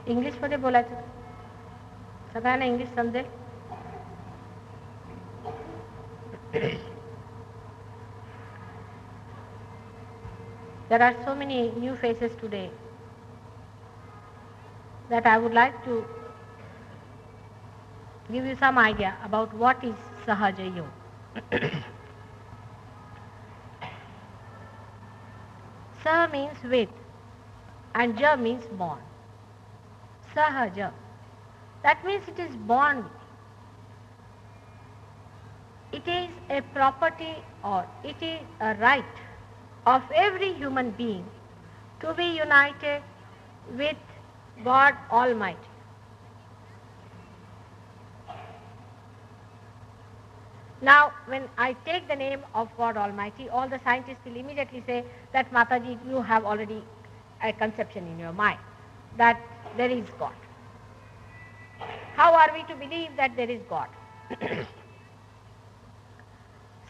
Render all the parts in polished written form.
इंग्लिशमध्ये बोलायचं, सगळ्यांना इंग्लिश समजेल. There are so many new faces today that I would like to give you some idea about what is Sahaja Yoga. Sah means with and Ja means born. Sahaja. That means it is born with. It is a property or it is a right of every human being to be united with God Almighty. Now, when I take the name of God Almighty, all the scientists will immediately say that Mataji, you have already a conception in your mind that there is God. How are we to believe that there is God?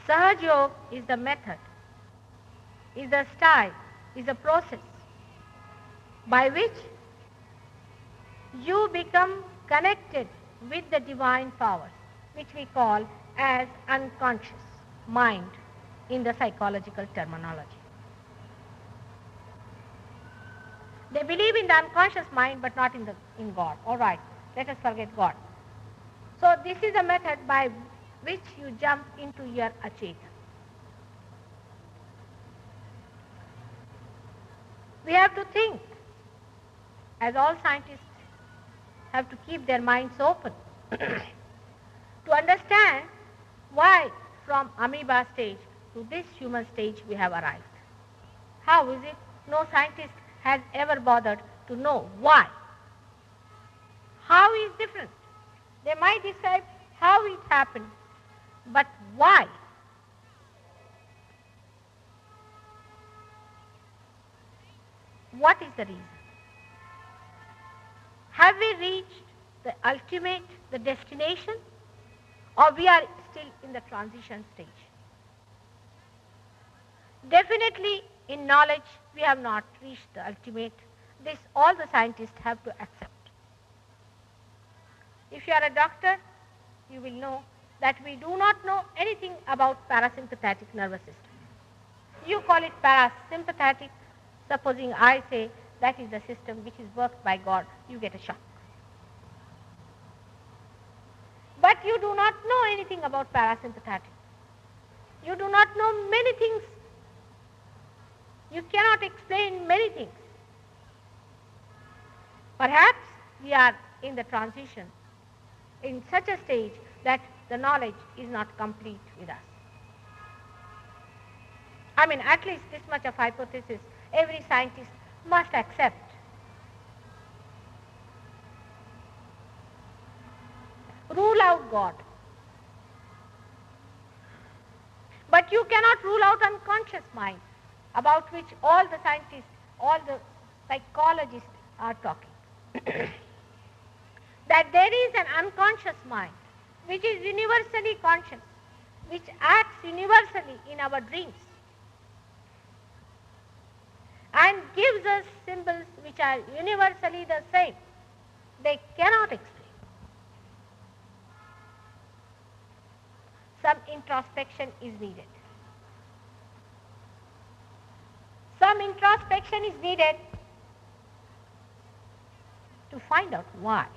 Sahaj Yoga is the method, is the style, is the process by which you become connected with the divine powers, which we call as unconscious mind in the psychological terminology. They believe in the unconscious mind but not in God. All right, let us forget God. So this is a method by which you jump into your acheta. We have to think, as all scientists have to keep their minds open to understand why from amoeba stage to this human stage we have arrived. How is it? No scientist has ever bothered to know why. How is different. They might describe how it happened, but why? What is the reason? Have we reached the ultimate, the destination, or we are still in the transition stage? Definitely in knowledge we have not reached the ultimate. This all the scientists have to accept. If you are a doctor, you will know that we do not know anything about parasympathetic nervous system. You call it parasympathetic. Supposing I say that is the system which is worked by God, you get a shock. But you do not know anything about parasympathetic. You do not know many things. You cannot explain many things. Perhaps we are in the transition in such a stage that the knowledge is not complete with us. I mean, at least this much of hypothesis every scientist must accept. Rule out God. But you cannot rule out unconscious mind, about which all the scientists, all the psychologists are talking. That there is an unconscious mind which is universally conscious, which acts universally in our dreams and gives us symbols which are universally the same. They cannot explain. Some introspection is needed. Some introspection is needed to find out why.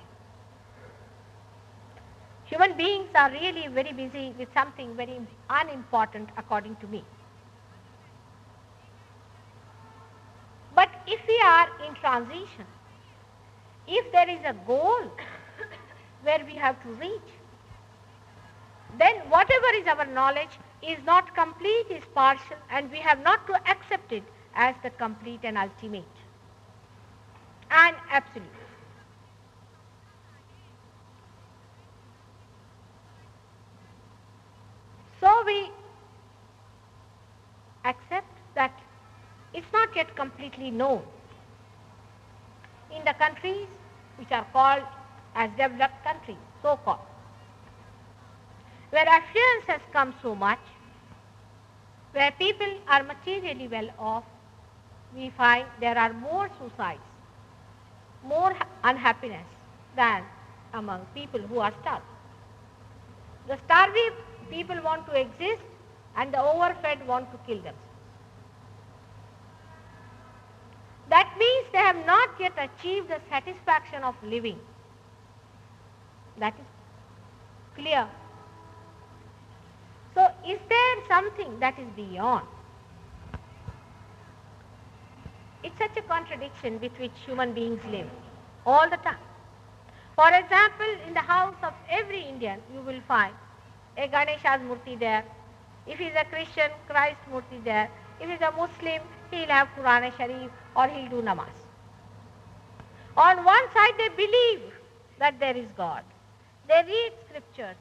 Human beings are really very busy with something very unimportant according to me. But if we are in transition, if there is a goal where we have to reach, then whatever is our knowledge is not complete, is partial, and we have not to accept it as the complete and ultimate and absolute. So we accept that it's not yet completely known. In the countries which are called as developed countries, so-called, where affluence has come so much, where people are materially well off, we find there are more suicides more unhappiness than among people who are starved. The starving people want to exist and the overfed want to kill themselves. That means they have not yet achieved the satisfaction of living. That is clear. So is there something that is beyond? It's such a contradiction with which human beings live all the time. For example, in the house of every Indian, you will find a Ganesha's murti there. If he's a Christian, Christ murti there. If he's a Muslim, he'll have Quran Sharif or he'll do namaz. On one side, they believe that there is God. They read scriptures.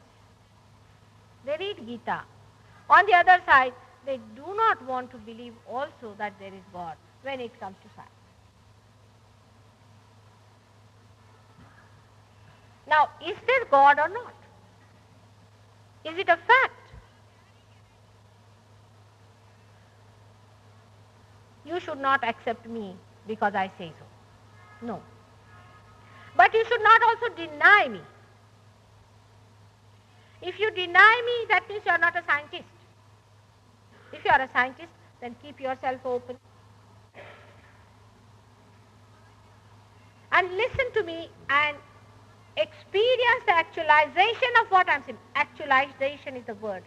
They read Gita. On the other side, they do not want to believe also that there is God when it comes to science. Now, is there God or not? Is it a fact? You should not accept me because I say so. No. But you should not also deny me. If you deny me, that means you are not a scientist. If you are a scientist, then keep yourself open. And listen to me and experience the actualization of what I am saying. Actualization is the word.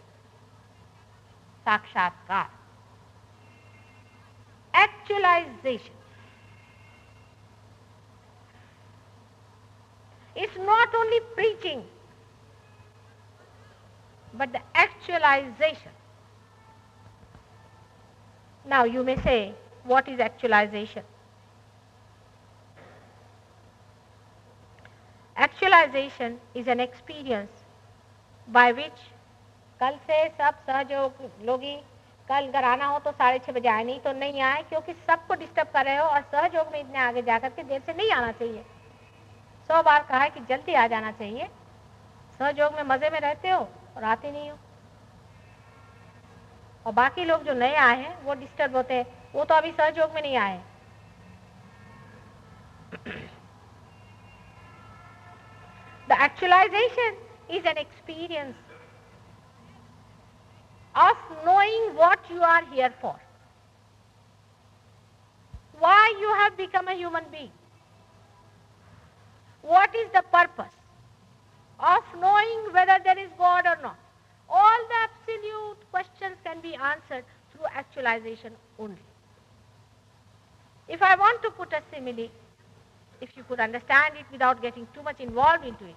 Sakshatkar. Actualization. It's not only preaching, but the actualization. Now you may say, what is actualization? Actualization is an experience by which कल से सब सहयोगी कल अगर आना हो तो 6:30 बजे आए, नहीं तो नहीं आए, क्योंकि सबको डिस्टर्ब कर रहे हो और सहयोग में इतने आगे जाकर के देर से नहीं आना चाहिए. 100 बार कहा है कि जल्दी आ जाना चाहिए. सहयोग में मजे में रहते हो और आते नहीं हो, और बाकी लोग जो नए आए हैं वो डिस्टर्ब होते हैं, वो तो अभी सहयोग में नहीं आए. The actualization is an experience of knowing what you are here for, why you have become a human being, what is the purpose of knowing whether there is God or not. All the absolute questions can be answered through actualization only. If I want to put a simile, if you could understand it without getting too much involved into it,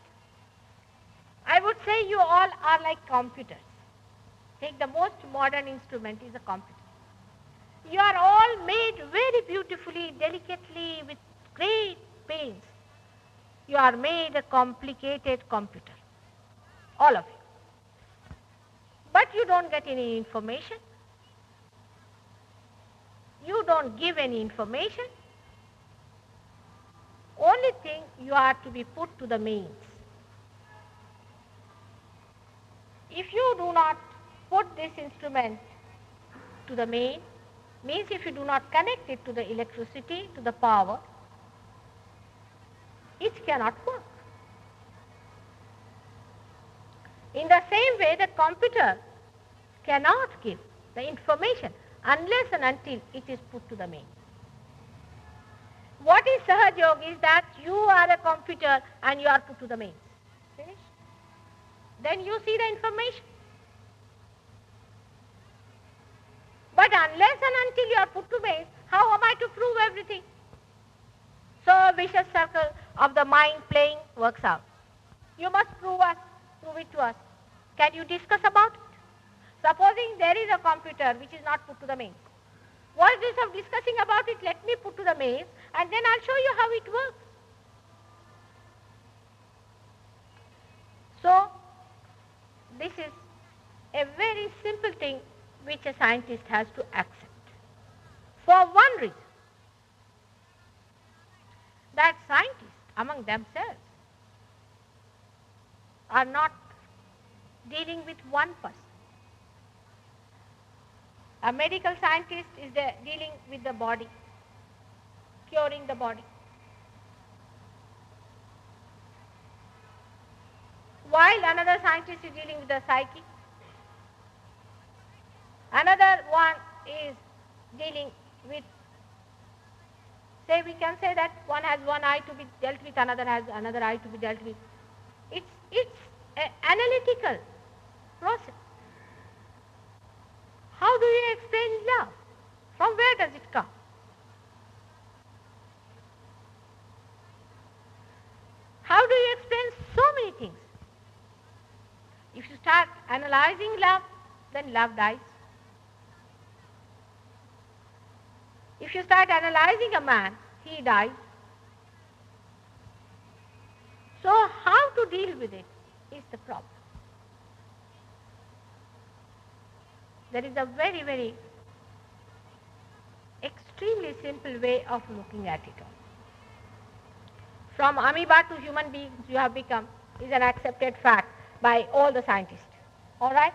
I would say you all are like computers. Take the most modern instrument is a computer. You are all made very beautifully, delicately, with great pains. You are made a complicated computer, all of you. But you don't get any information. You don't give any information. Only thing, you are to be put to the mains. If you do not put this instrument to the main, means if you do not connect it to the electricity, to the power, it cannot work. In the same way, the computer cannot give the information unless and until it is put to the main. What is Sahaj Yoga is that you are a computer and you are put to the mains. Finish? Then you see the information. But unless and until you are put to mains, how am I to prove everything? So a vicious circle of the mind playing works out. You must prove it to us. Can you discuss about it? Supposing there is a computer which is not put to the mains. What is this of discussing about it? Let me put to the mains and then I'll show you how it works. So, this is a very simple thing which a scientist has to accept. For one reason, that scientists among themselves are not dealing with one person. A medical scientist is dealing with the body, curing the body. while another scientist is dealing with the psyche. Another one is dealing with, say we can say that one has one eye to be dealt with, another has another eye to be dealt with. It's an analytical process. How do you explain love? From where does it come? How do you explain so many things? If you start analyzing love, then love dies. If you start analyzing a man, he dies. So how to deal with it is the problem. There is a very, very extremely simple way of looking at it. From amoeba to human beings you have become is an accepted fact by all the scientists. All right?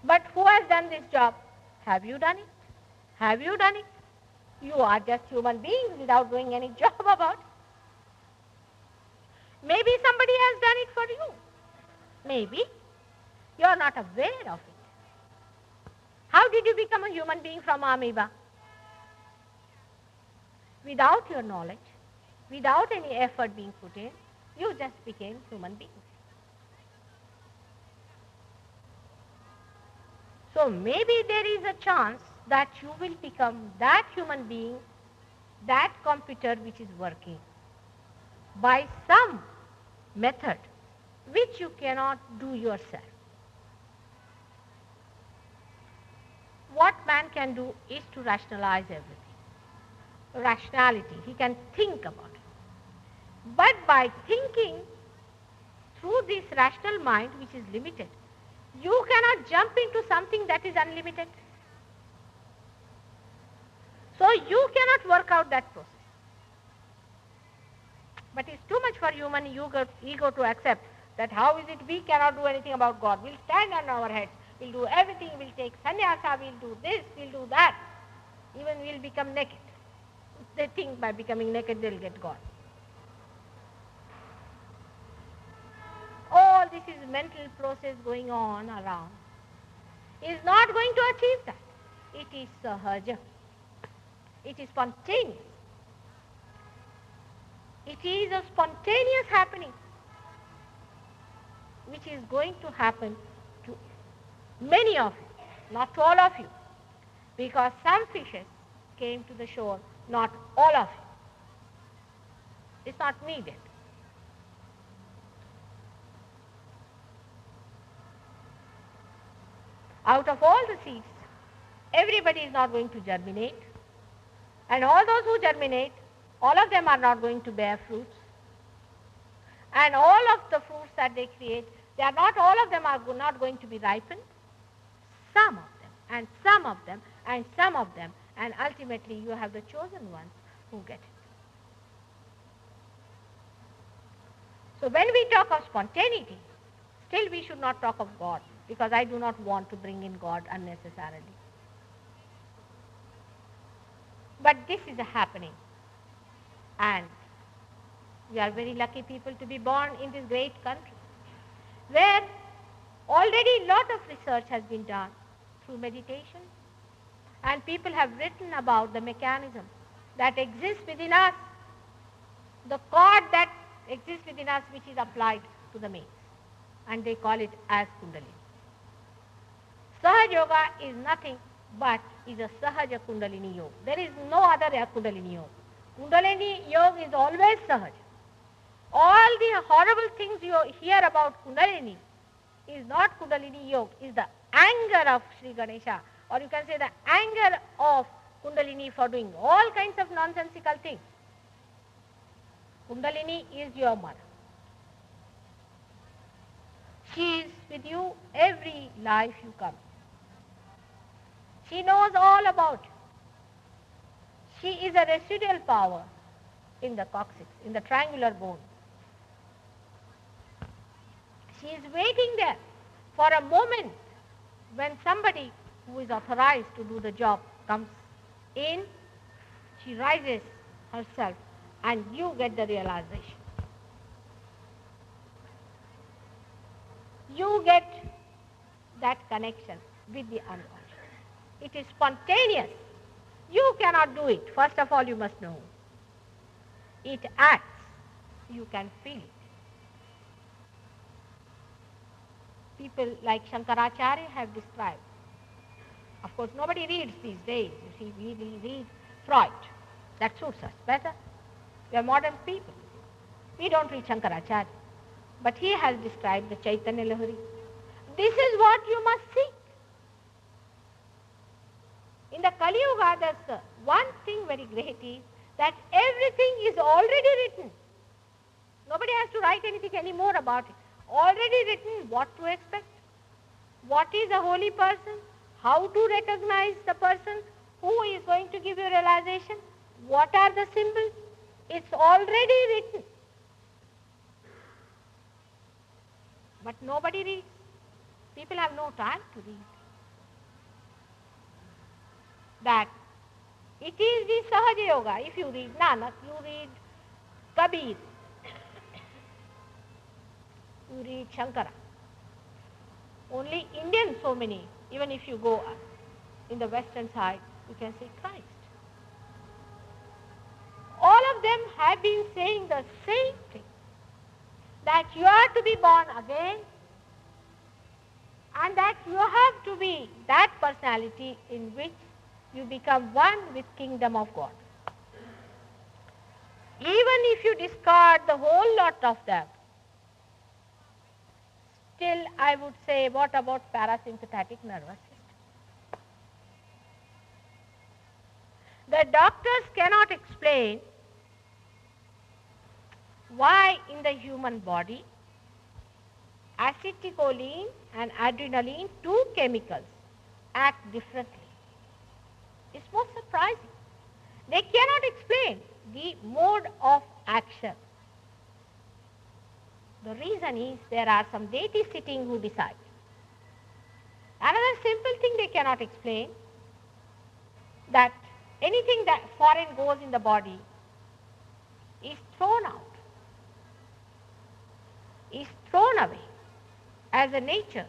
But who has done this job? Have you done it? Have you done it? You are just human beings without doing any job about it. Maybe somebody has done it for you. Maybe. You are not aware of it. How did you become a human being from amoeba? Without your knowledge, without any effort being put in, you just became human beings. So maybe there is a chance that you will become that human being, that computer which is working by some method which you cannot do yourself. What man can do is to rationalize everything. Rationality, he can think about it. But by thinking through this rational mind which is limited, you cannot jump into something that is unlimited. So you cannot work out that process. But it's too much for human ego to accept that how is it we cannot do anything about God. We'll stand on our heads. We'll do everything. We'll take sannyasa. We'll do this. We'll do that. Even we'll become naked. They think by becoming naked they'll get God. All this is mental process going on around. Is not going to achieve that. It is sahaja. It is spontaneous. It is a spontaneous happening which is going to happen to many of you, not to all of you, because some fishes came to the shore, not all of you. It's not needed. Out of all the seeds, everybody is not going to germinate. And all those who germinate, all of them are not going to bear fruits. And all of the fruits that they create, they are not all of them are not going to be ripened. Some of them, and some of them, and some of them, and ultimately you have the chosen ones who get it. So when we talk of spontaneity, still we should not talk of God, because I do not want to bring in God unnecessarily. But this is happening. And we are very lucky people to be born in this great country, where already a lot of research has been done through meditation. And people have written about the mechanism that exists within us, the cord that exists within us which is applied to the mains. And they call it as Kundalini. Sahaja Yoga is nothing but is a Sahaja Kundalini Yoga. There is no other Kundalini Yoga. Kundalini Yoga is always Sahaja. All the horrible things you hear about Kundalini is not Kundalini Yoga, is the anger of Sri Ganesha, or you can say the anger of Kundalini for doing all kinds of nonsensical things. Kundalini is your mother. She is with you every life you come. She knows all about you. She is a residual power in the coccyx, in the triangular bone. She is waiting there for a moment when somebody who is authorized to do the job comes in. She rises herself and you get the realization. you get that connection with the unconscious. It is spontaneous. You cannot do it. First of all, you must know. It acts. You can feel it. People like Shankaracharya have described. Of course, nobody reads these days. You see, we read Freud. That suits us better. We are modern people. We don't read Shankaracharya. But he has described the Chaitanya Lahari. This is what you must seek. In the Kali Yuga, there's one thing very great is that everything is already written. Nobody has to write anything anymore about it. Already written what to expect, what is a holy person, how to recognize the person who is going to give you realization, what are the symbols. It's already written. But nobody reads. People have no time to read. That it is the Sahaja Yoga. If you read Nanak, you read Kabir, you read Shankara. Only Indians so many. Even if you go in the western side, you can say Christ. All of them have been saying the same thing. That you are to be born again and that you have to be that personality in which you become one with kingdom of God. Even if you discard the whole lot of them, still I would say, what about parasympathetic nervous system? The doctors cannot explain why in the human body acetylcholine and adrenaline, two chemicals, act differently. It's most surprising. They cannot explain the mode of action. The reason is there are some deities sitting who decide. Another simple thing they cannot explain, that anything that foreign goes in the body is thrown out, is thrown away as a nature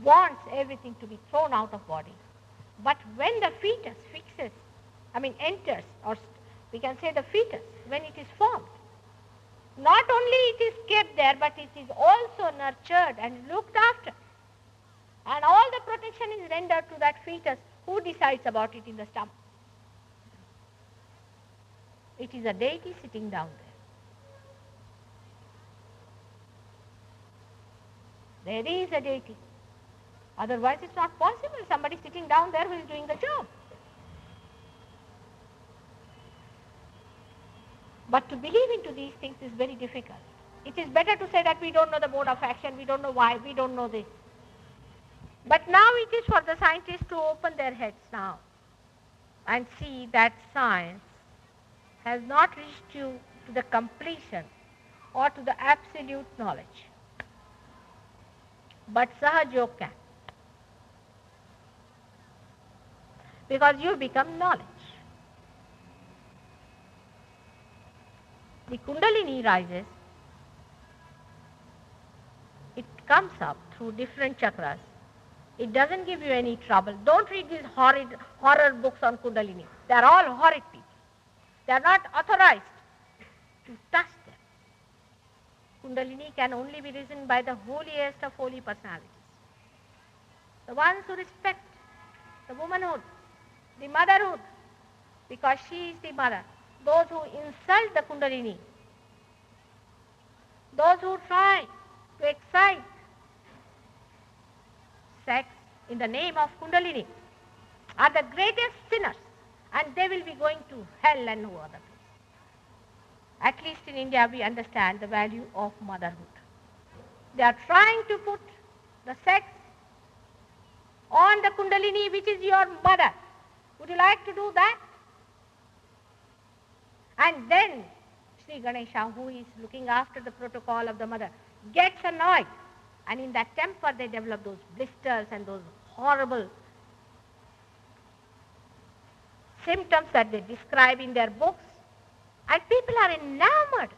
wants everything to be thrown out of body. But when the fetus enters, or we can say the fetus, when it is formed, not only it is kept there, but it is also nurtured and looked after. And all the protection is rendered to that fetus. Who decides about it in the stomach? It is a deity sitting down there. There is a deity. Otherwise it's not possible. Somebody sitting down there who is doing the job. But to believe into these things is very difficult. It is better to say that we don't know the mode of action, we don't know why, we don't know this. But now it is for the scientists to open their heads now and see that science has not reached you to the completion or to the absolute knowledge. But Sahaja Yoga can. Because you become knowledge. The Kundalini rises, it comes up through different chakras. It doesn't give you any trouble. Don't read these horror books on Kundalini. They are all horrid people. They are not authorized to touch them. Kundalini can only be risen by the holiest of holy personalities. The ones who respect the womanhood, the motherhood, because she is the mother. Those who insult the Kundalini, those who try to excite sex in the name of Kundalini are the greatest sinners, and they will be going to hell and no other place. At least in India we understand the value of motherhood. They are trying to put the sex on the Kundalini, which is your mother. Would you like to do that? And then Sri Ganesha, who is looking after the protocol of the mother, gets annoyed. And in that temper they develop those blisters and those horrible symptoms that they describe in their books. And people are enamored.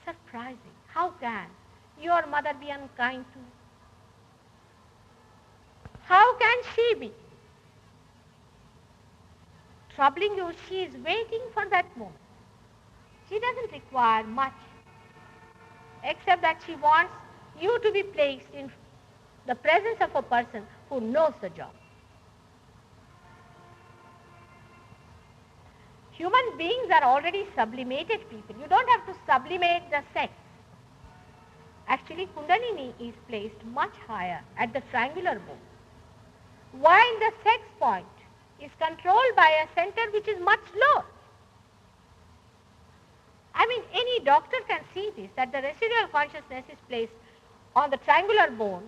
Surprising. How can your mother be unkind to you? How can she be troubling you? She is waiting for that moment. She doesn't require much except that she wants you to be placed in the presence of a person who knows the job. Human beings are already sublimated people. You don't have to sublimate the sex. Actually, Kundalini is placed much higher at the triangular bone, while the sex point is controlled by a center which is much lower. I mean, any doctor can see this, that the residual consciousness is placed on the triangular bone.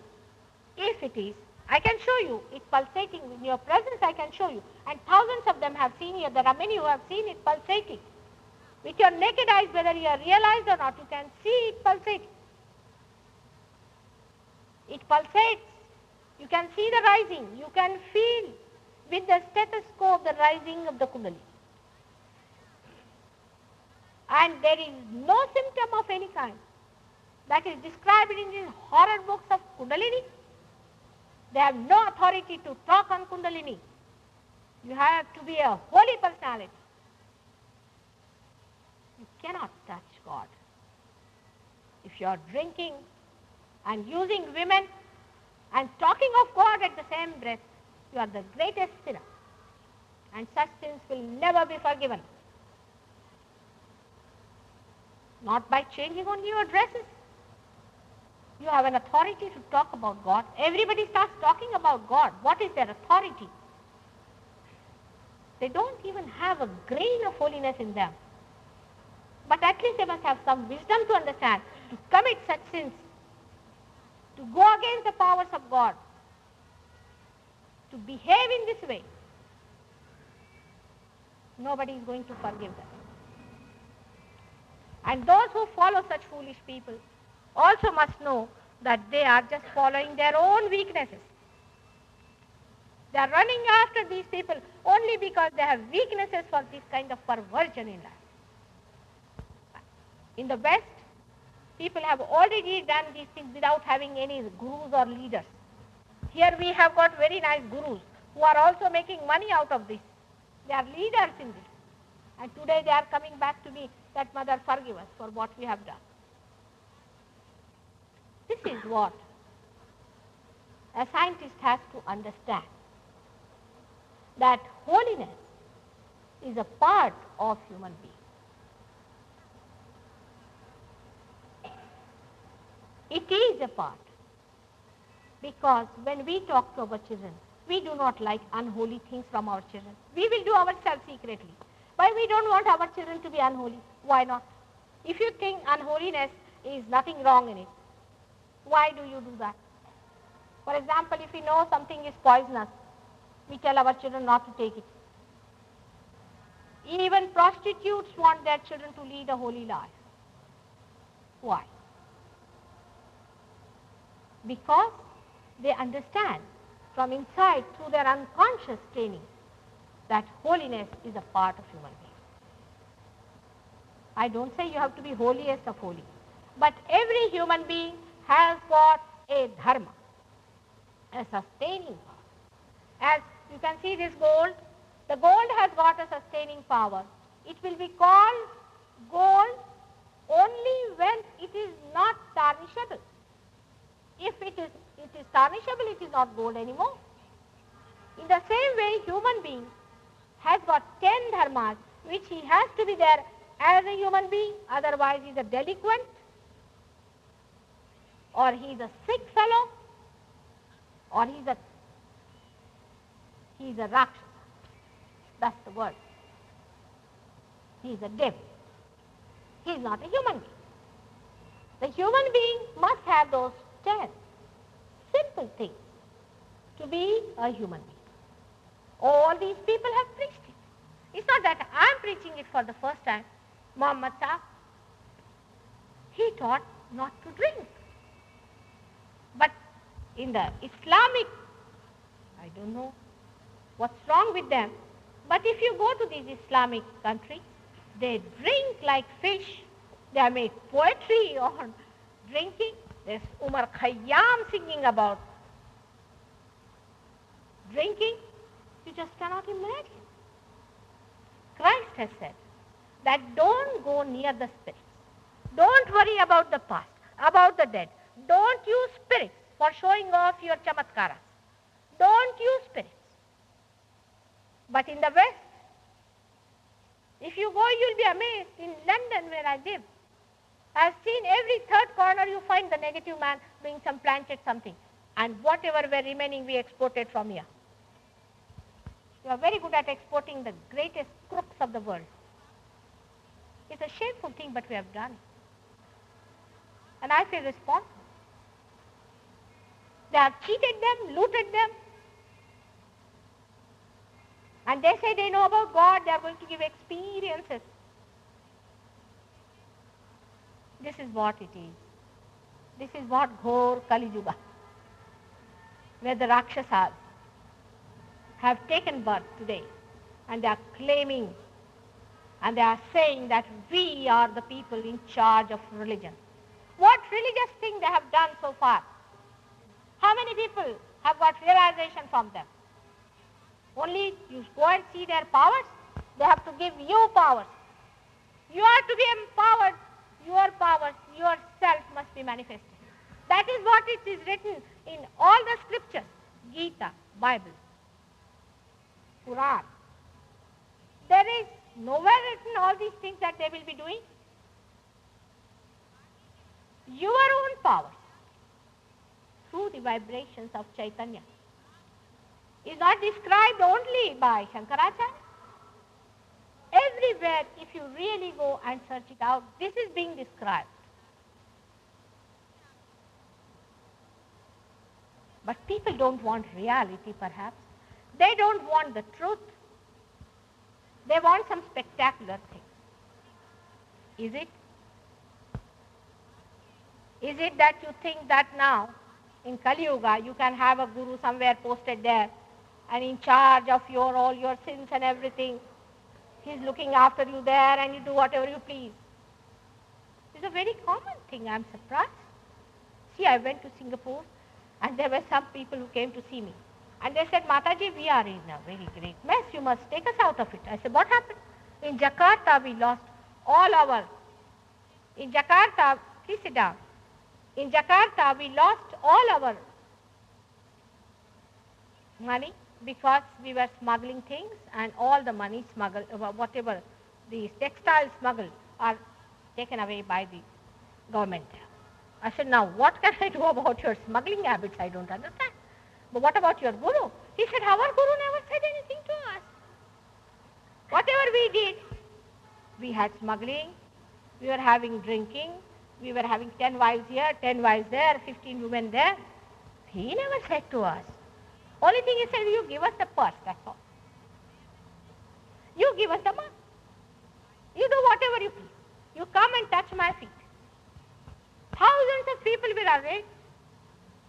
If it is, I can show you it pulsating in your presence, I can show you. And thousands of them have seen it. There are many who have seen it pulsating. With your naked eyes, whether you are realized or not, you can see it pulsating. It pulsates. You can see the rising. You can feel with the stethoscope the rising of the Kundalini. And there is no symptom of any kind that is described in these horror books of Kundalini. They have no authority to talk on Kundalini. You have to be a holy personality. You cannot touch God. If you are drinking and using women and talking of God at the same breath, you are the greatest sinner. And such sins will never be forgiven. Not by changing only your dresses. You have an authority to talk about God. Everybody starts talking about God. What is their authority? They don't even have a grain of holiness in them. But at least they must have some wisdom to understand, to commit such sins, to go against the powers of God, to behave in this way. Nobody is going to forgive them. And those who follow such foolish people also must know that they are just following their own weaknesses. They are running after these people only because they have weaknesses for this kind of perversion in life. In the West, people have already done these things without having any gurus or leaders. Here we have got very nice gurus who are also making money out of this. They are leaders in this. And today they are coming back to me that, Mother, forgive us for what we have done. This is what a scientist has to understand, that holiness is a part of human being. It is a part, because when we talk to our children, we do not like unholy things from our children. We will do ourselves secretly. Why we don't want our children to be unholy? Why not? If you think unholiness is nothing wrong in it, why do you do that? For example, if we know something is poisonous, we tell our children not to take it. Even prostitutes want their children to lead a holy life. Why? Because they understand from inside through their unconscious training that holiness is a part of human being. I don't say you have to be holiest of holy, but every human being has got a dharma, a sustaining power. As you can see this gold, the gold has got a sustaining power. It will be called gold only when it is not tarnishable. If it is tarnishable, it is not gold anymore. In the same way, human being has got 10 dharmas, which he has to be there as a human being, otherwise he is a delinquent, or he is a sick fellow, or he is a rakshasa. That's the word. He is a devil. He is not a human being. The human being must have those 10 simple things to be a human being. All these people have preached it. It's not that I am preaching it for the first time. Muhammad Sahib, he taught not to drink. But in the Islamic, I don't know what's wrong with them, but if you go to these Islamic countries, they drink like fish They have made poetry on drinking. There's Umar Khayyam singing about drinking. You just cannot imagine. Christ has said that don't go near the spirits. Don't worry about the past, about the dead. Don't use spirits for showing off your chamatkaras. Don't use spirits. But in the West, if you go, you'll be amazed. In London, where I live, I've seen every third corner you find the negative man doing some planted something. And whatever were remaining, we exported from here. We are very good at exporting the greatest crooks of the world. It's a shameful thing, but we have done it. And I feel responsible. They have cheated them, looted them. And they say they know about God, they are going to give experiences. This is what it is. This is what Ghor Kali Yuga, where the Rakshasas have taken birth today, and they are claiming and they are saying that we are the people in charge of religion. What religious thing they have done so far? How many people have got realization from them? Only you go and see their powers. They have to give you powers. You are to be empowered. Your powers, yourself must be manifested. That is what it is written in all the scriptures. Gita, Bible, Quran. There is nowhere written all these things that they will be doing. Your own powers through the vibrations of Chaitanya is not described only by Shankaracharya. Everywhere, if you really go and search it out, this is being described. But people don't want reality, perhaps. They don't want the truth. They want some spectacular thing. Is it? Is it that you think that now, in Kali Yuga, you can have a guru somewhere posted there and in charge of all your sins and everything? He's looking after you there and you do whatever you please. It's a very common thing. I'm surprised. See, I went to Singapore and there were some people who came to see me. And they said, Mataji, we are in a very great mess. You must take us out of it. I said, what happened? In Jakarta, we lost all our... In Jakarta, please sit down. In Jakarta, we lost all our money because we were smuggling things and all the money smuggled, whatever the textiles smuggled are taken away by the government. I said, now what can I do about your smuggling habits? I don't understand. But what about your guru? He said, our guru never said anything to us. Whatever we did, we had smuggling, we were having drinking, we were having 10 wives here, 10 wives there, 15 women there. He never said to us. Only thing he said, you give us the purse, that's all. You give us the money. You do whatever you please. You come and touch my feet. Thousands of people will arrange.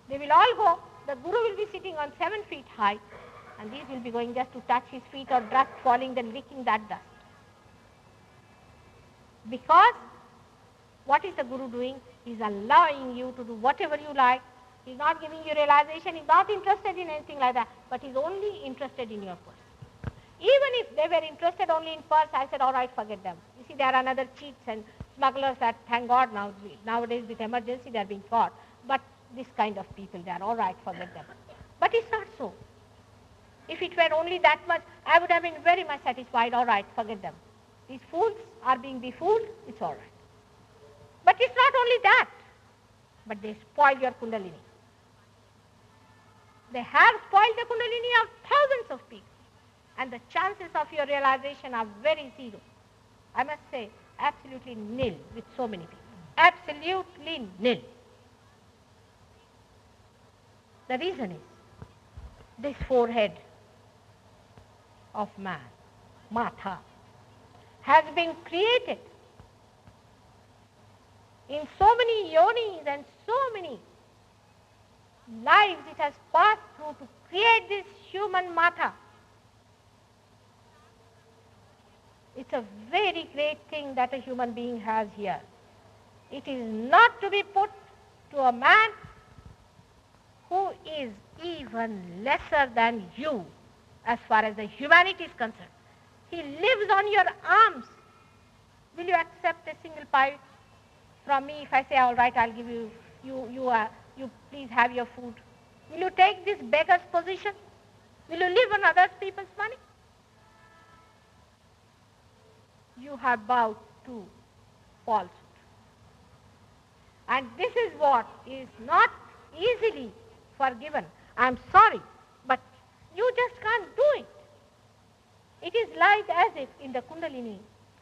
They will all go. The guru will be sitting on 7 feet high, and these will be going just to touch his feet or dust falling, then licking that dust. Because what is the guru doing? He's allowing you to do whatever you like. He's not giving you realization. He's not interested in anything like that, but he's only interested in your purse. Even if they were interested only in purse, I said, all right, forget them. You see, there are another cheats and smugglers that, thank God, nowadays with emergency, they are being caught. But this kind of people, they are all right, forget them. But it's not so. If it were only that much, I would have been very much satisfied, all right, forget them. These fools are being befooled, it's all right. But it's not only that, but they spoil your kundalini. They have spoiled the kundalini of thousands of people. And the chances of your realization are very zero. I must say, absolutely nil with so many people. Absolutely nil. The reason is, this forehead of man, Matha, has been created in so many yonis and so many lives it has passed through to create this human Matha. It's a very great thing that a human being has here. It is not to be put to a man who is even lesser than you as far as the humanity is concerned. He lives on your arms. Will you accept a single pie from me if I say, all right, I'll give you, you please have your food? Will you take this beggar's position? Will you live on other people's money? You have bowed to falsehood. And this is what is not easily forgiven. I'm sorry, but you just can't do it. It is like as if in the Kundalini,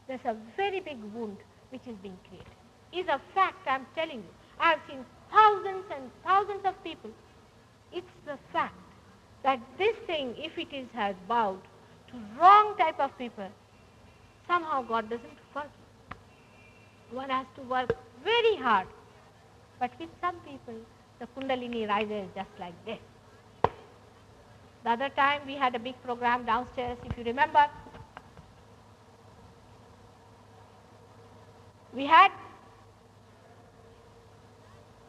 there's a very big wound which is being created. It's a fact, I'm telling you. I have seen thousands and thousands of people. It's the fact that this thing, if it has bowed to wrong type of people, somehow God doesn't forgive. One has to work very hard. But with some people, the Kundalini rises just like this. The other time we had a big program downstairs, if you remember. We had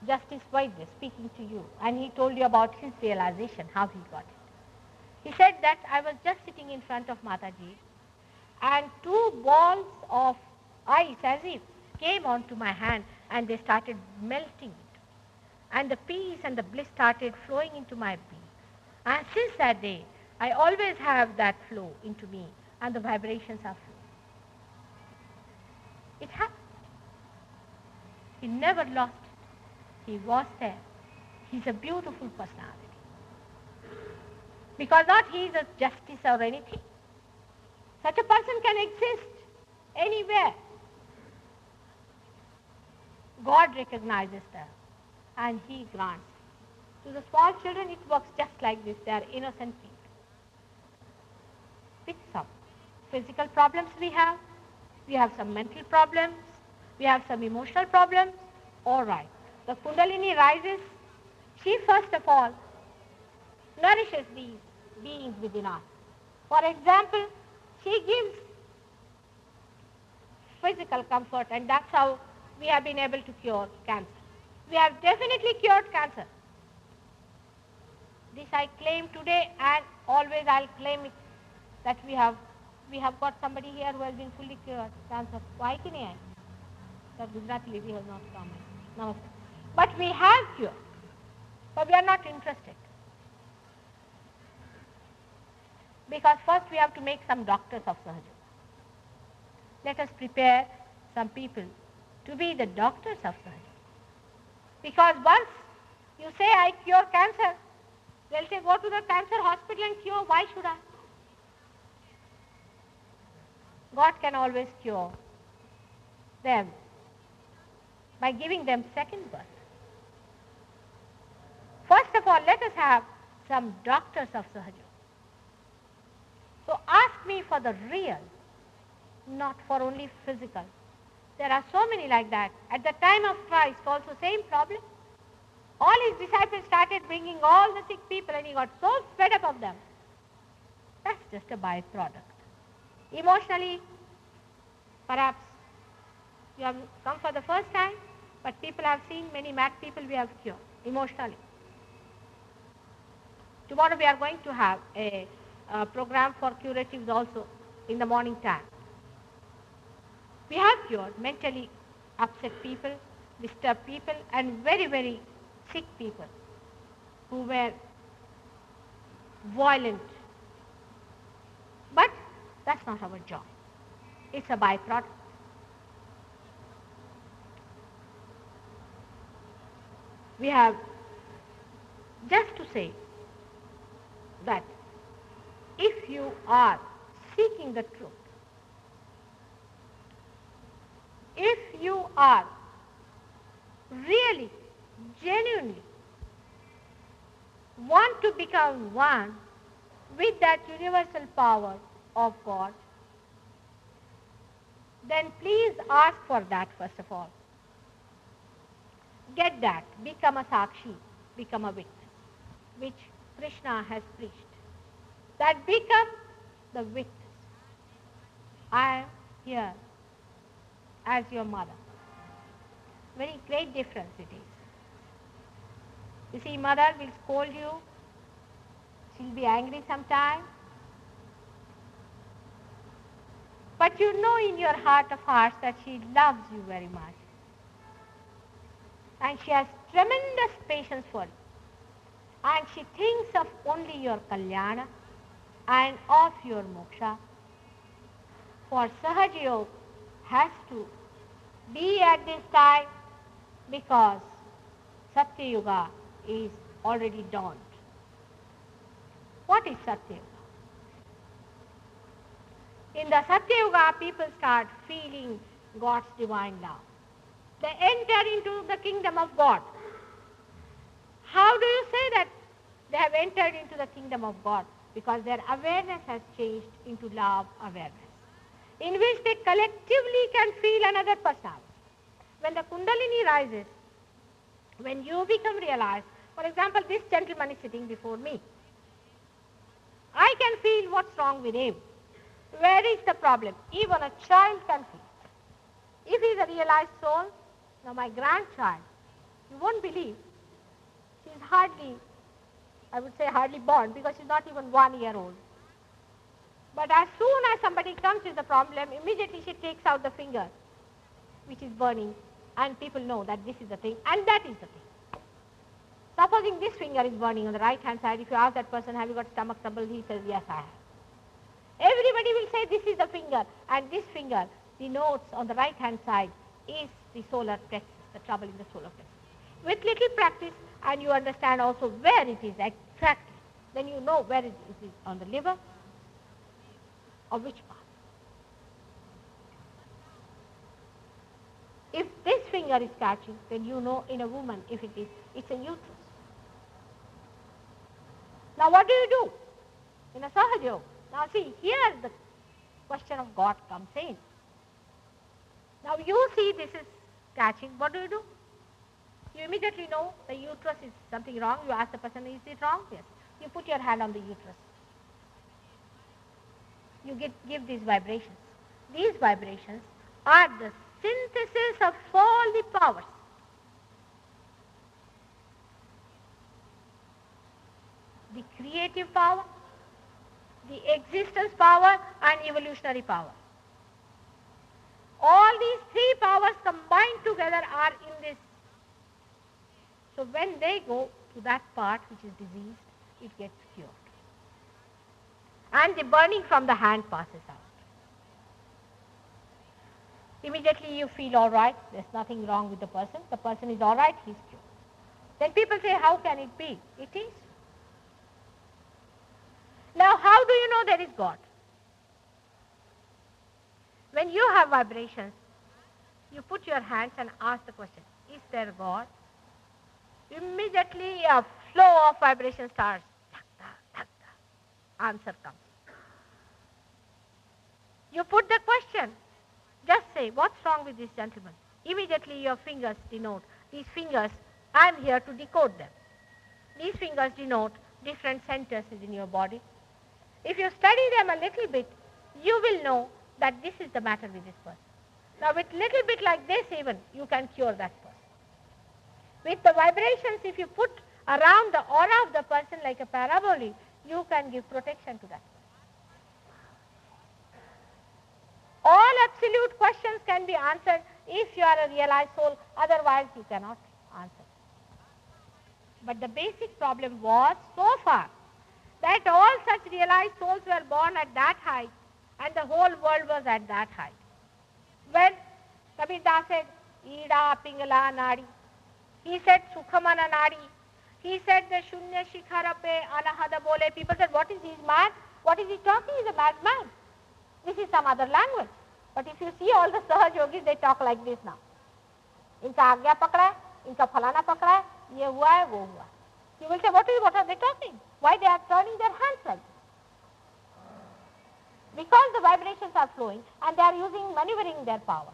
Justice Vaidya speaking to you, and he told you about his realization, how he got it. He said that I was just sitting in front of Mataji, and two balls of ice as if came onto my hand, and they started melting it. And the peace and the bliss started flowing into my being. And since that day, I always have that flow into me, and the vibrations are flowing. It happened. He never lost it. He was there. He's a beautiful personality. Because not he is a justice or anything. Such a person can exist anywhere. God recognizes them, and he grants. To the small children, it works just like this. They are innocent people. With some physical problems we have some mental problems, we have some emotional problems. All right. The Kundalini rises. She first of all nourishes these beings within us. For example, she gives physical comfort, and that's how we have been able to cure cancer. We have definitely cured cancer. This I claim today, and always I'll claim it, that we have got somebody here who has been fully cured cancer. Why can I? That Gujarati lady has not come. Namaste. But we have cure, but we are not interested. Because first we have to make some doctors of Sahaja. Let us prepare some people to be the doctors of Sahaja. Because once you say, I cure cancer, they'll say, go to the cancer hospital and cure. Why should I? God can always cure them by giving them second birth. First of all, let us have some doctors of Sahaja. So ask me for the real, not for only physical. There are so many like that. At the time of Christ, also same problem. All his disciples started bringing all the sick people, and he got so fed up of them. That's just a byproduct. Emotionally, perhaps you have come for the first time, but people have seen many mad people we have cured emotionally. Tomorrow we are going to have a program for curatives also in the morning time. We have cured mentally upset people, disturbed people, and very, very sick people who were violent. But that's not our job. It's a byproduct. We have just to say that if you are seeking the truth, if you are really, genuinely want to become one with that universal power of God, then please ask for that first of all. Get that. Become a Sakshi. Become a witness, which Krishna has preached. That become the witness. I am here as your mother. Very great difference it is. You see, mother will scold you. She'll be angry sometime. But you know in your heart of hearts that she loves you very much. And she has tremendous patience for you. And she thinks of only your kalyana and of your moksha. For Sahaja Yoga has to be at this time because Satya Yuga is already dawned. What is Satya Yuga? In the Satya Yuga, people start feeling God's divine love. They enter into the kingdom of God. How do you say that they have entered into the kingdom of God? Because their awareness has changed into love awareness, in which they collectively can feel another personality. When the Kundalini rises, when you become realized, for example, this gentleman is sitting before me. I can feel what's wrong with him. Where is the problem? Even a child can feel. If he is a realized soul, now my grandchild, you won't believe, she is hardly, I would say hardly born because she's not even 1 year old. But as soon as somebody comes with the problem, immediately she takes out the finger which is burning, and people know that this is the thing and that is the thing. Supposing this finger is burning on the right hand side, if you ask that person, have you got stomach trouble? He says, yes, I have. Everybody will say this is the finger, and this finger denotes on the right hand side is the solar plexus, the trouble in the solar plexus. With little practice, and you understand also where it is exactly, then you know where it is on the liver or which part. If this finger is catching, then you know in a woman if it is, it's a uterus. Now what do you do in a Sahaja Yoga? Now see, here the question of God comes in. Now you see this is catching, what do? You immediately know the uterus is something wrong. You ask the person, is it wrong? Yes. You put your hand on the uterus. You give these vibrations. These vibrations are the synthesis of all the powers. The creative power, the existence power, and evolutionary power. All these three powers combined together are in this. So when they go to that part which is diseased, it gets cured. And the burning from the hand passes out. Immediately you feel all right, there's nothing wrong with the person is all right, he's cured. Then people say, how can it be? It is. Now how do you know there is God? When you have vibrations, you put your hands and ask the question, is there God? Immediately a flow of vibration starts. Answer comes. You put the question. Just say, what's wrong with this gentleman? Immediately your fingers denote. These fingers, I am here to decode them. These fingers denote different centers in your body. If you study them a little bit, you will know that this is the matter with this person. Now with little bit like this even, you can cure that person. With the vibrations, if you put around the aura of the person like a parabole, you can give protection to that person. All absolute questions can be answered if you are a realized soul, otherwise you cannot answer. But the basic problem was so far that all such realized souls were born at that height and the whole world was at that height. When Kabir Das said, Ida Pingala Nadi, he said Sukhamana Nadi, he said the Shunya Shikhara pe Anahada Bole. People said, what is he mad? What is he talking? He's a madman. This is some other language. But if you see all the Sahaja Yogis, they talk like this now. Inka agya pakda hai, inka phalana pakda hai, ye hua hai, wo hua. You will say, what are they talking? Why they are turning their hands like this? Because the vibrations are flowing and they are maneuvering their power.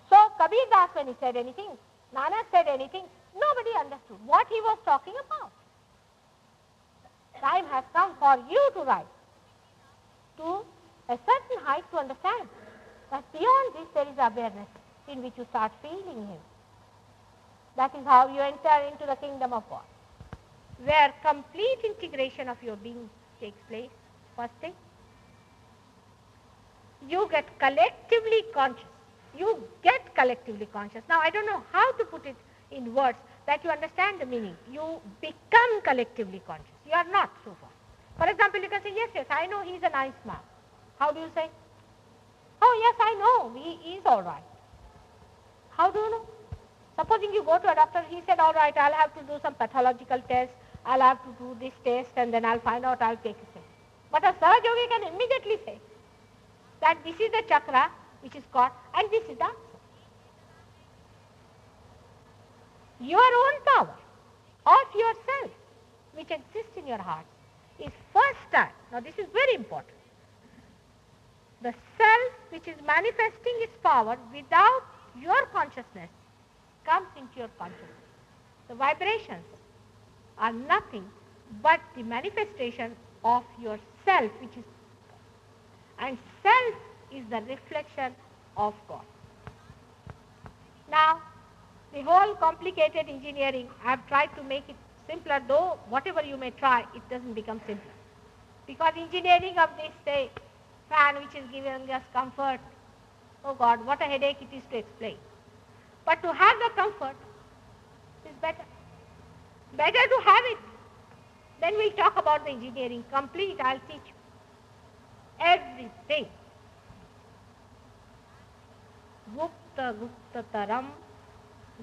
So Kabir Das, when he said anything, Nanak said anything, nobody understood what he was talking about. Time has come for you to rise to a certain height to understand But beyond this, there is awareness in which you start feeling Him. That is how you enter into the kingdom of God, where complete integration of your being takes place. First thing, you get collectively conscious. You get collectively conscious. Now, I don't know how to put it in words that you understand the meaning. You become collectively conscious. You are not so far. For example, you can say, yes, I know he is a nice man. How do you say? Oh, yes, I know, he is all right. How do you know? Supposing you go to a doctor, he said, all right, I'll have to do some pathological test, I'll have to do this test, and then I'll find out, I'll take a test. But a Sahaja Yogi can immediately say that this is the chakra which is caught, and this is the answer. Your own power of yourself, which exists in your heart, is first time. Now this is very important. The self which is manifesting its power without your consciousness comes into your consciousness. The vibrations are nothing but the manifestation of your self, which is, and self is the reflection of God. Now, the whole complicated engineering, I have tried to make it simpler, though whatever you may try, it doesn't become simpler. Because engineering of this, say, fan which is giving us comfort, oh God, what a headache it is to explain. But to have the comfort is better. Better to have it. Then we'll talk about the engineering complete. I'll teach you everything. Gupta Gupta Taram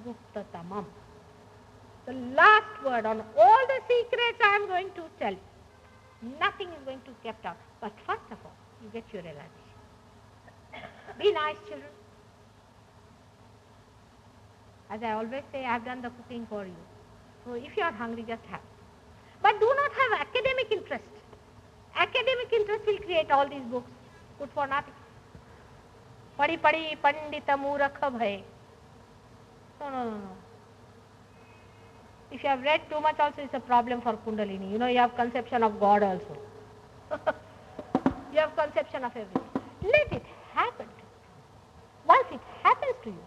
Gupta Tamam. The last word on all the secrets I am going to tell you. Nothing is going to be kept out. But first of all, you get your realization. Be nice, children. As I always say, I have done the cooking for you. So if you are hungry, just have. But do not have academic interest. Academic interest will create all these books. Good for nothing. Padi padi pandita murakha bhai. No. If you have read too much also, it's a problem for Kundalini. You know, you have conception of God also. You have conception of everything. Let it happen to you. Once it happens to you,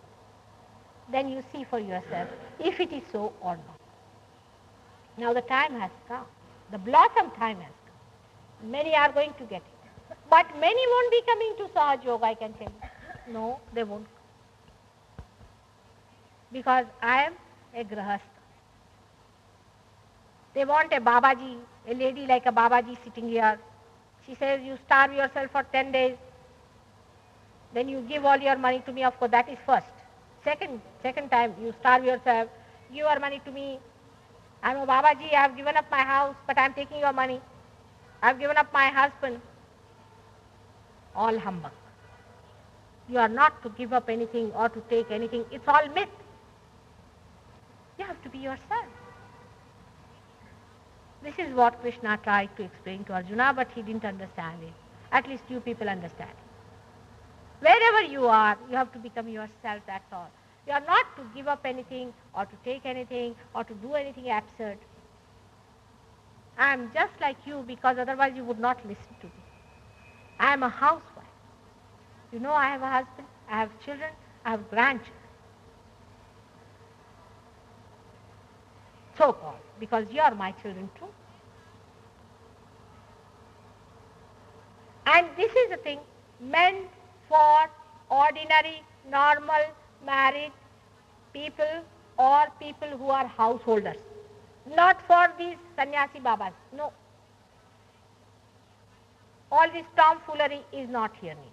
then you see for yourself if it is so or not. Now the time has come. The blossom time has come. Many are going to get it. But many won't be coming to Sahaja Yoga, I can tell you. No, they won't. Because I am a Grahastha. They want a Babaji, a lady like a Babaji sitting here. She says, you starve yourself for 10 days. Then you give all your money to me. Of course, that is first. Second time, you starve yourself, give your money to me. I am a Babaji, I have given up my house, but I am taking your money. I have given up my husband. All humbug. You are not to give up anything or to take anything. It's all myth. You have to be yourself. This is what Krishna tried to explain to Arjuna, but he didn't understand it. At least you people understand it. Wherever you are, you have to become yourself, that's all. You are not to give up anything or to take anything or to do anything absurd. I am just like you because otherwise you would not listen to me. I am a housewife. You know I have a husband, I have children, I have grandchildren. So-called, because you are my children too. And this is the thing meant for ordinary, normal, married people or people who are householders. Not for these sannyasi babas, no. All this tomfoolery is not here needed.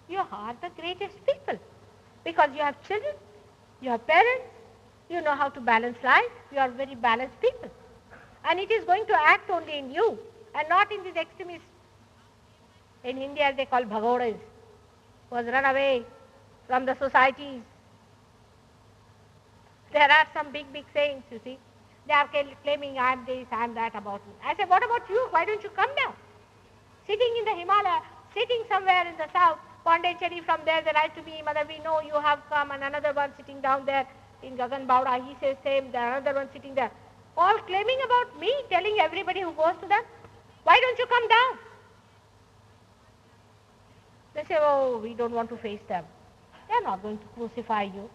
You are the greatest people because you have children, you have parents, you know how to balance life, you are very balanced people. And it is going to act only in you and not in these extremists. In India they call bhagodas, who has run away from the societies. There are some big saints, you see. They are claiming I am this, I am that about me. I say, what about you? Why don't you come down? Sitting in the Himalaya, sitting somewhere in the south, Pondicherry, from there they write to me, Mother, we know you have come, and another one sitting down there in Gagan Bauda, he says same, there another one sitting there. All claiming about me, telling everybody who goes to them, why don't you come down? They say, oh, we don't want to face them. They are not going to crucify you.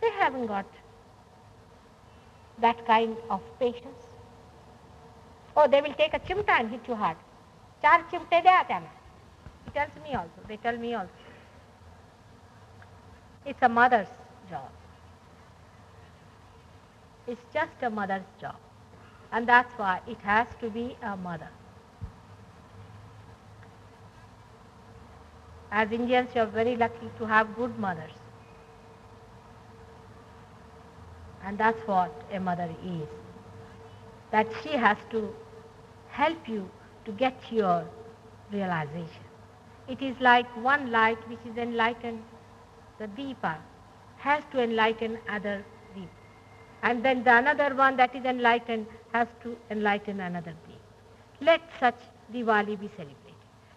They haven't got that kind of patience. Oh, they will take a chimta and hit you hard. Char chimte de aate. He tells me also. They tell me also. It's a mother's job. It's just a mother's job. And that's why it has to be a mother. As Indians, you are very lucky to have good mothers. And that's what a mother is. That she has to help you to get your realization. It is like one light which is enlightened, the Deepa, has to enlighten other Deepa. And then the another one that is enlightened has to enlighten another Deepa. Let such Diwali be celebrated.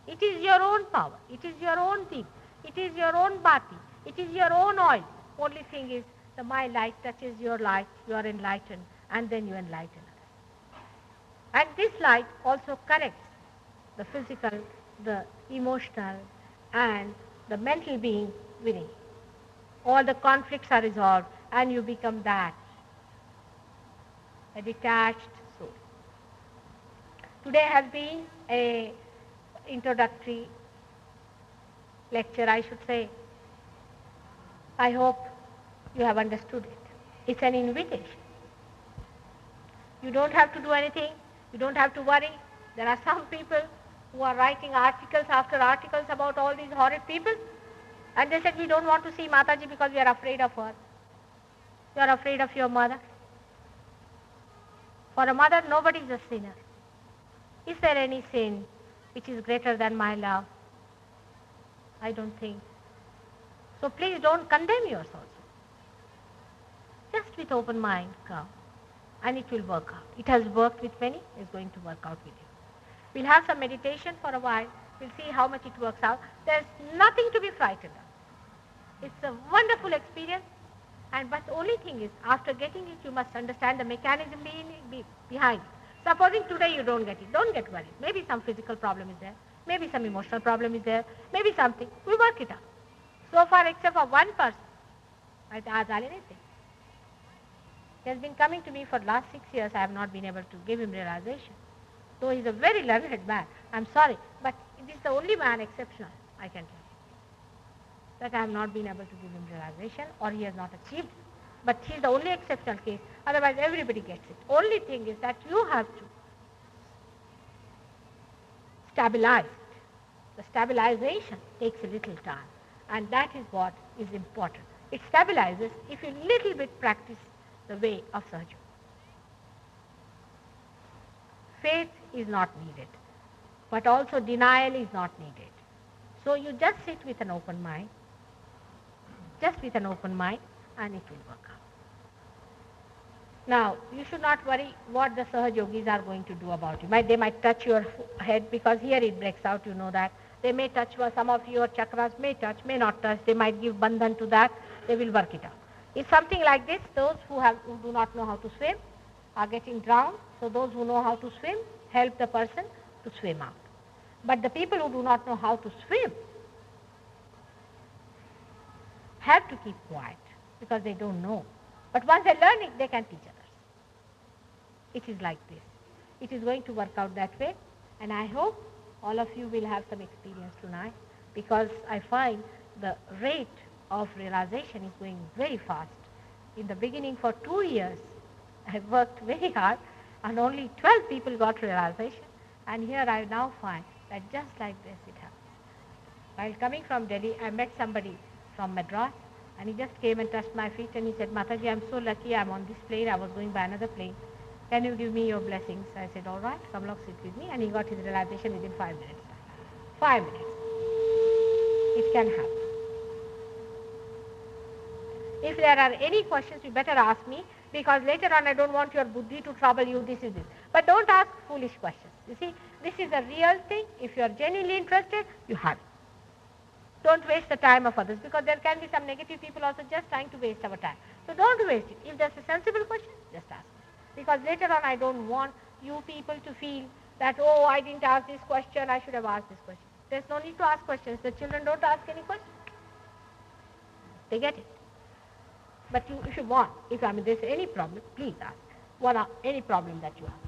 It is your own power. It is your own Deep. It is your own bati. It is your own oil. Only thing is, my light touches your light, you are enlightened, and then you enlighten others. And this light also corrects the physical, the emotional, and the mental being within. All the conflicts are resolved, and you become that, a detached soul. Today has been a introductory lecture, I should say. I hope you have understood it. It's an invitation. You don't have to do anything. You don't have to worry. There are some people who are writing articles after articles about all these horrid people. And they said, we don't want to see Mataji because we are afraid of her. You are afraid of your mother. For a mother, nobody is a sinner. Is there any sin which is greater than my love? I don't think. So please don't condemn yourself. Just with open mind, come. And it will work out. It has worked with many, it's going to work out with you. We'll have some meditation for a while. We'll see how much it works out. There's nothing to be frightened of. It's a wonderful experience. But the only thing is, after getting it, you must understand the mechanism behind it. Supposing today you don't get it, don't get worried. Maybe some physical problem is there. Maybe some emotional problem is there. Maybe something. We work it out. So far, except for one person, I asked anything. He has been coming to me for the last 6 years. I have not been able to give him realization. Though he is a very learned man. I'm sorry, but it is the only man exceptional, I can tell you. That I have not been able to give him realization, or he has not achieved it. But he is the only exceptional case. Otherwise, everybody gets it. Only thing is that you have to stabilize it. The stabilization takes a little time. And that is what is important. It stabilizes if you little bit practice the way of Sahaja. Faith is not needed, but also denial is not needed. So you just sit with an open mind, and it will work out. Now, you should not worry what the Sahaja Yogis are going to do about you. They might touch your head, because here it breaks out, you know that. They may touch, some of your chakras may touch, may not touch. They might give bandhan to that. They will work it out. It's something like this. Those who do not know how to swim are getting drowned. So those who know how to swim help the person to swim out. But the people who do not know how to swim have to keep quiet because they don't know. But once they learn it, they can teach others. It is like this. It is going to work out that way. And I hope all of you will have some experience tonight, because I find the rate of realization is going very fast. In the beginning, for 2 years, I worked very hard, and only 12 people got realization. And here I now find that just like this it happens. While coming from Delhi, I met somebody from Madras, and he just came and touched my feet, and he said, Mataji, I'm so lucky I'm on this plane. I was going by another plane. Can you give me your blessings? I said, all right, come along, sit with me. And he got his realization within 5 minutes. 5 minutes. It can happen. If there are any questions, you better ask me, because later on I don't want your buddhi to trouble you, this is this. But don't ask foolish questions. You see, this is a real thing. If you are genuinely interested, you have it. Don't waste the time of others, because there can be some negative people also just trying to waste our time. So don't waste it. If there's a sensible question, just ask. Because later on I don't want you people to feel that, oh, I didn't ask this question, I should have asked this question. There's no need to ask questions. The children don't ask any questions. They get it. But if you want, if there's any problem, please ask. Any problem that you have.